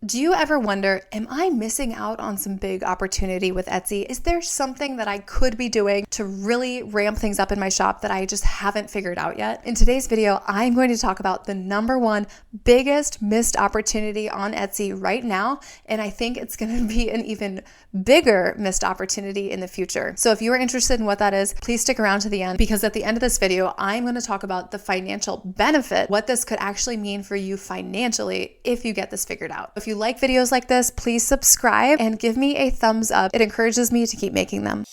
Do you ever wonder, am I missing out on some big opportunity with Etsy? Is there something that I could be doing to really ramp things up in my shop that I just haven't figured out yet? In today's video, I'm going to talk about the number one biggest missed opportunity on Etsy right now, and I think it's going to be an even bigger missed opportunity in the future. So if you are interested in what that is, please stick around to the end, because at the end of this video, I'm going to talk about the financial benefit, what this could actually mean for you financially if you get this figured out. If you like videos like this, please subscribe and give me a thumbs up. It encourages me to keep making them.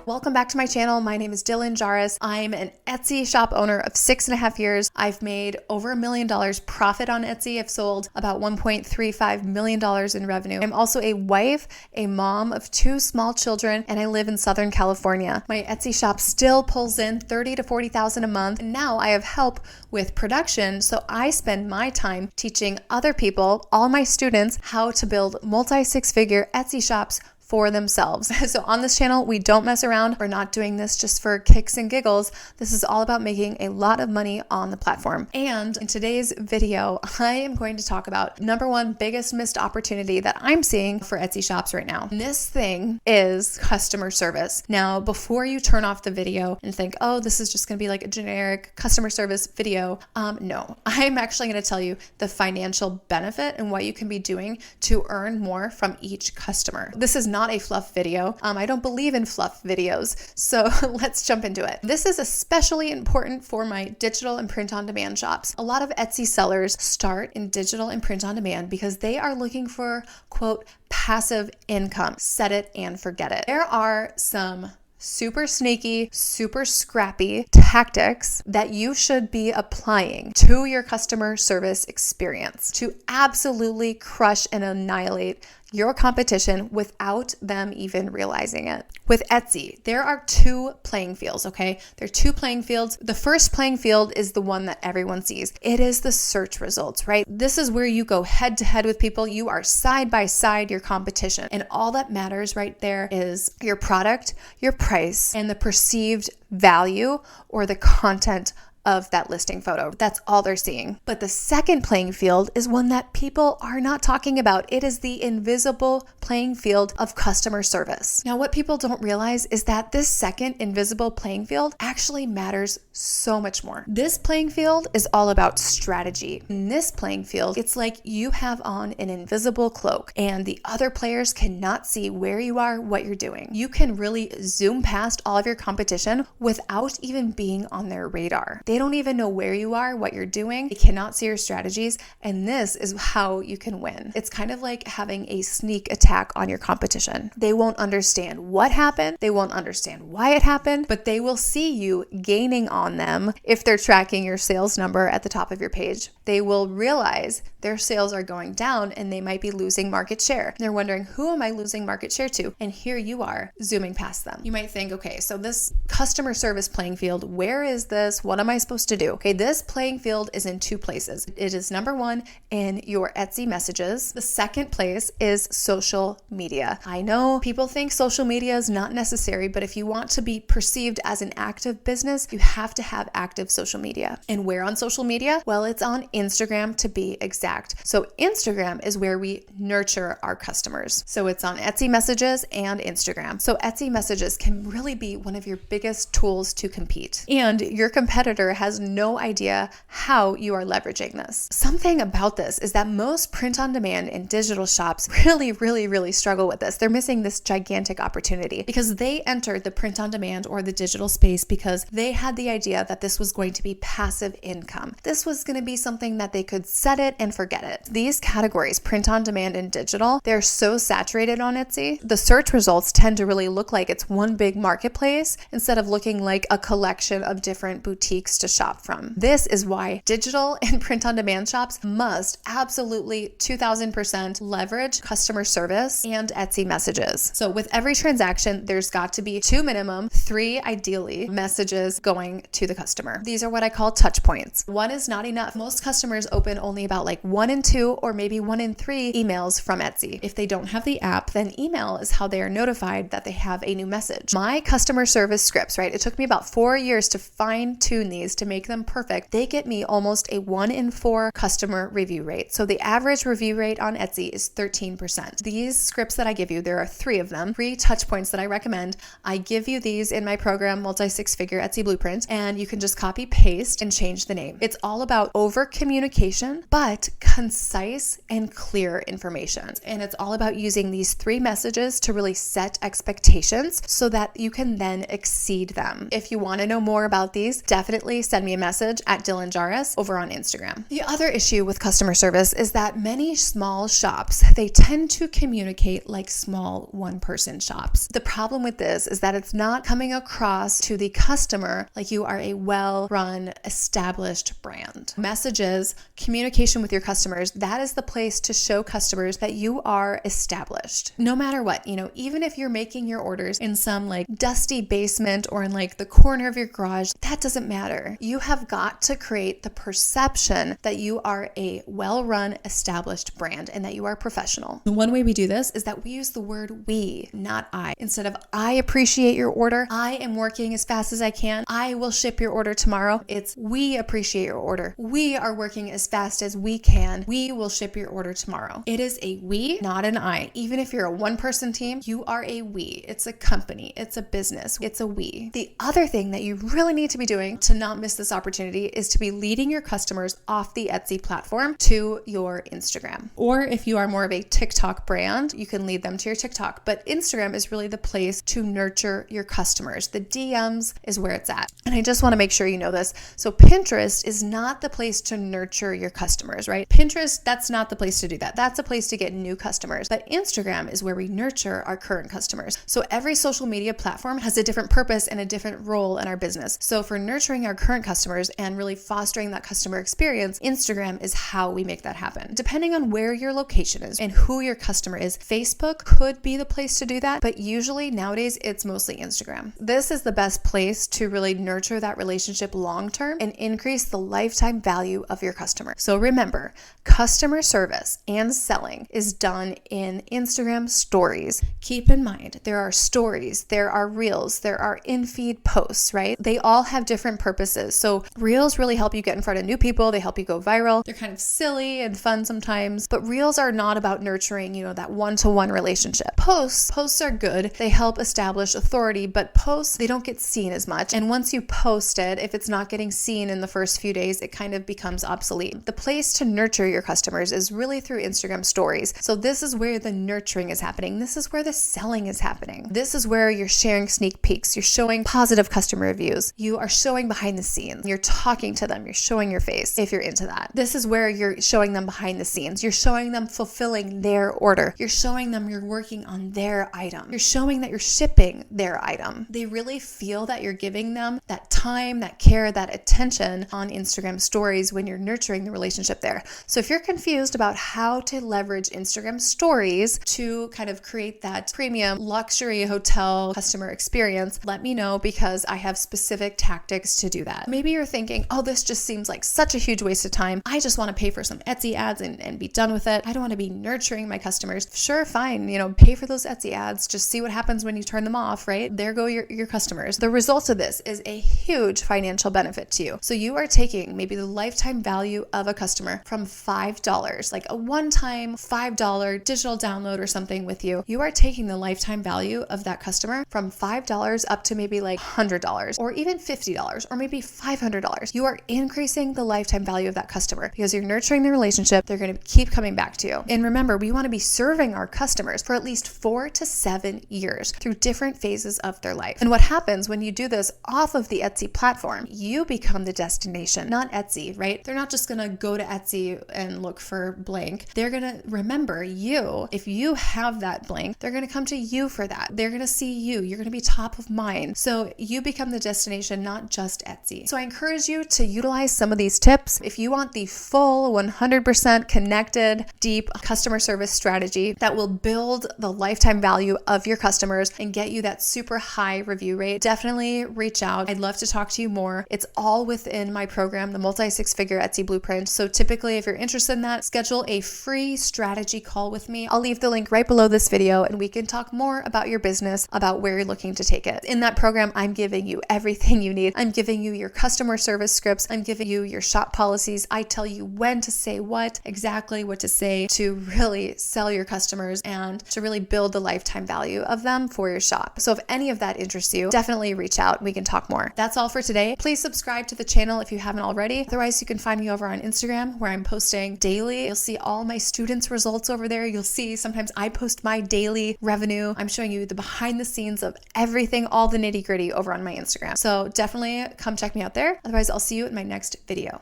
Welcome back to my channel. My name is Dylan Jarrus. I'm an Etsy shop owner of 6.5 years. I've made over $1 million profit on Etsy. I've sold about $1.35 million in revenue. I'm also a wife, a mom of 2 small children, and I live in Southern California. My Etsy shop still pulls in $30,000 to $40,000 a month. And now I have help with production, so I spend my time teaching other people, all my students, how to build multi-six-figure Etsy shops for themselves. So on this channel, we don't mess around. We're not doing this just for kicks and giggles. This is all about making a lot of money on the platform. And in today's video, I am going to talk about number one biggest missed opportunity that I'm seeing for Etsy shops right now. And this thing is customer service. Now, before you turn off the video and think, oh, this is just gonna be like a generic customer service video, no, I'm actually gonna tell you the financial benefit and what you can be doing to earn more from each customer. This is not a fluff video. I don't believe in fluff videos, so let's jump into it. This is especially important for my digital and print on demand shops. A lot of Etsy sellers start in digital and print on demand because they are looking for, quote, passive income. Set it and forget it. There are some super sneaky, super scrappy tactics that you should be applying to your customer service experience to absolutely crush and annihilate your competition without them even realizing it. With Etsy, there are 2 playing fields, okay? There are 2 playing fields. The first playing field is the one that everyone sees. It is the search results, right? This is where you go head to head with people. You are side by side your competition. And all that matters right there is your product, your price, and the perceived value or the content of that listing photo. That's all they're seeing. But the second playing field is one that people are not talking about. It is the invisible playing field of customer service. Now, what people don't realize is that this second invisible playing field actually matters so much more. This playing field is all about strategy. In this playing field, it's like you have on an invisible cloak and the other players cannot see where you are, what you're doing. You can really zoom past all of your competition without even being on their radar. They don't even know where you are, what you're doing. They cannot see your strategies, and this is how you can win. It's kind of like having a sneak attack on your competition. They won't understand what happened. They won't understand why it happened, but they will see you gaining on them if they're tracking your sales number at the top of your page. They will realize their sales are going down and they might be losing market share. They're wondering, who am I losing market share to? And here you are zooming past them. You might think, okay, so this customer service playing field, where is this? What am I supposed to do? Okay, this playing field is in 2 places. It is number one in your Etsy messages. The second place is social media. I know people think social media is not necessary, but if you want to be perceived as an active business, you have to have active social media. And where on social media? Well, it's on Instagram to be exact. So Instagram is where we nurture our customers. So it's on Etsy messages and Instagram. So Etsy messages can really be one of your biggest tools to compete. And your competitor has no idea how you are leveraging this. Something about this is that most print on demand and digital shops really struggle with this. They're missing this gigantic opportunity because they entered the print on demand or the digital space because they had the idea that this was going to be passive income. This was going to be something that they could set it and forget it. These categories, print on demand and digital, they're so saturated on Etsy. The search results tend to really look like it's one big marketplace instead of looking like a collection of different boutique to shop from. This is why digital and print on demand shops must absolutely 2000% leverage customer service and Etsy messages. So with every transaction, there's got to be 2 minimum, 3 ideally messages going to the customer. These are what I call touch points. 1 is not enough. Most customers open only about like 1 in 2 or maybe 1 in 3 emails from Etsy. If they don't have the app, then email is how they are notified that they have a new message. My customer service scripts, right? It took me about 4 years to fine tune these to make them perfect. They get me almost a 1 in 4 customer review rate. So the average review rate on Etsy is 13%. These scripts that I give you, there are 3 of them, 3 touch points that I recommend. I give you these in my program, Multi-6-Figure Etsy Blueprint, and you can just copy, paste, and change the name. It's all about over communication, but concise and clear information. And it's all about using these 3 messages to really set expectations so that you can then exceed them. If you want to know more about these, definitely send me a message at Dylan Jarvis over on Instagram. The other issue with customer service is that many small shops, they tend to communicate like small one-person shops. The problem with this is that it's not coming across to the customer like you are a well-run, established brand. Messages, communication with your customers, that is the place to show customers that you are established. No matter what, even if you're making your orders in some like dusty basement or in like the corner of your garage, that doesn't matter. You have got to create the perception that you are a well-run, established brand and that you are professional. The one way we do this is that we use the word we, not I. Instead of I appreciate your order, I am working as fast as I can, I will ship your order tomorrow. It's we appreciate your order. We are working as fast as we can. We will ship your order tomorrow. It is a we, not an I. Even if you're a one-person team, you are a we. It's a company. It's a business. It's a we. The other thing that you really need to be doing to not miss this opportunity is to be leading your customers off the Etsy platform to your Instagram. Or if you are more of a TikTok brand, you can lead them to your TikTok. But Instagram is really the place to nurture your customers. The DMs is where it's at. And I just want to make sure you know this. So Pinterest is not the place to nurture your customers, right? Pinterest, that's not the place to do that. That's a place to get new customers. But Instagram is where we nurture our current customers. So every social media platform has a different purpose and a different role in our business. So for nurturing our current customers and really fostering that customer experience, Instagram is how we make that happen. Depending on where your location is and who your customer is, Facebook could be the place to do that, but usually nowadays it's mostly Instagram. This is the best place to really nurture that relationship long-term and increase the lifetime value of your customer. So remember, customer service and selling is done in Instagram stories. Keep in mind, there are stories, there are reels, there are in-feed posts, right? They all have different purposes. So reels really help you get in front of new people. They help you go viral. They're kind of silly and fun sometimes, but reels are not about nurturing, that one-to-one relationship. Posts are good. They help establish authority, but posts, they don't get seen as much. And once you post it, if it's not getting seen in the first few days, it kind of becomes obsolete. The place to nurture your customers is really through Instagram stories. So this is where the nurturing is happening. This is where the selling is happening. This is where you're sharing sneak peeks. You're showing positive customer reviews. You are showing behind the scenes. You're talking to them. You're showing your face if you're into that. This is where you're showing them behind the scenes. You're showing them fulfilling their order. You're showing them you're working on their item. You're showing that you're shipping their item. They really feel that you're giving them that time, that care, that attention on Instagram stories when you're nurturing the relationship there. So if you're confused about how to leverage Instagram stories to kind of create that premium luxury hotel customer experience, let me know because I have specific tactics to do that. Maybe you're thinking, oh, this just seems like such a huge waste of time. I just want to pay for some Etsy ads and be done with it. I don't want to be nurturing my customers. Sure, fine, pay for those Etsy ads. Just see what happens when you turn them off, right? There go your customers. The result of this is a huge financial benefit to you. So you are taking maybe the lifetime value of a customer from $5, like a one-time $5 digital download or something with you. You are taking the lifetime value of that customer from $5 up to maybe like $100 or even $50 or maybe $500. You are increasing the lifetime value of that customer because you're nurturing the relationship. They're going to keep coming back to you. And remember, we want to be serving our customers for at least 4 to 7 years through different phases of their life. And what happens when you do this off of the Etsy platform, you become the destination, not Etsy, right? They're not just going to go to Etsy and look for blank. They're going to remember you. If you have that blank, they're going to come to you for that. They're going to see you. You're going to be top of mind. So you become the destination, not just Etsy. Etsy. So I encourage you to utilize some of these tips. If you want the full 100% connected, deep customer service strategy that will build the lifetime value of your customers and get you that super high review rate, definitely reach out. I'd love to talk to you more. It's all within my program, the Multi-Six-Figure Etsy Blueprint. So typically, if you're interested in that, schedule a free strategy call with me. I'll leave the link right below this video and we can talk more about your business, about where you're looking to take it. In that program, I'm giving you everything you need. I'm giving you your customer service scripts. I'm giving you your shop policies. I tell you when to say what, exactly what to say to really sell your customers and to really build the lifetime value of them for your shop. So if any of that interests you, definitely reach out. We can talk more. That's all for today. Please subscribe to the channel if you haven't already. Otherwise, you can find me over on Instagram where I'm posting daily. You'll see all my students' results over there. You'll see sometimes I post my daily revenue. I'm showing you the behind the scenes of everything, all the nitty gritty over on my Instagram. So definitely come check me out there. Otherwise, I'll see you in my next video.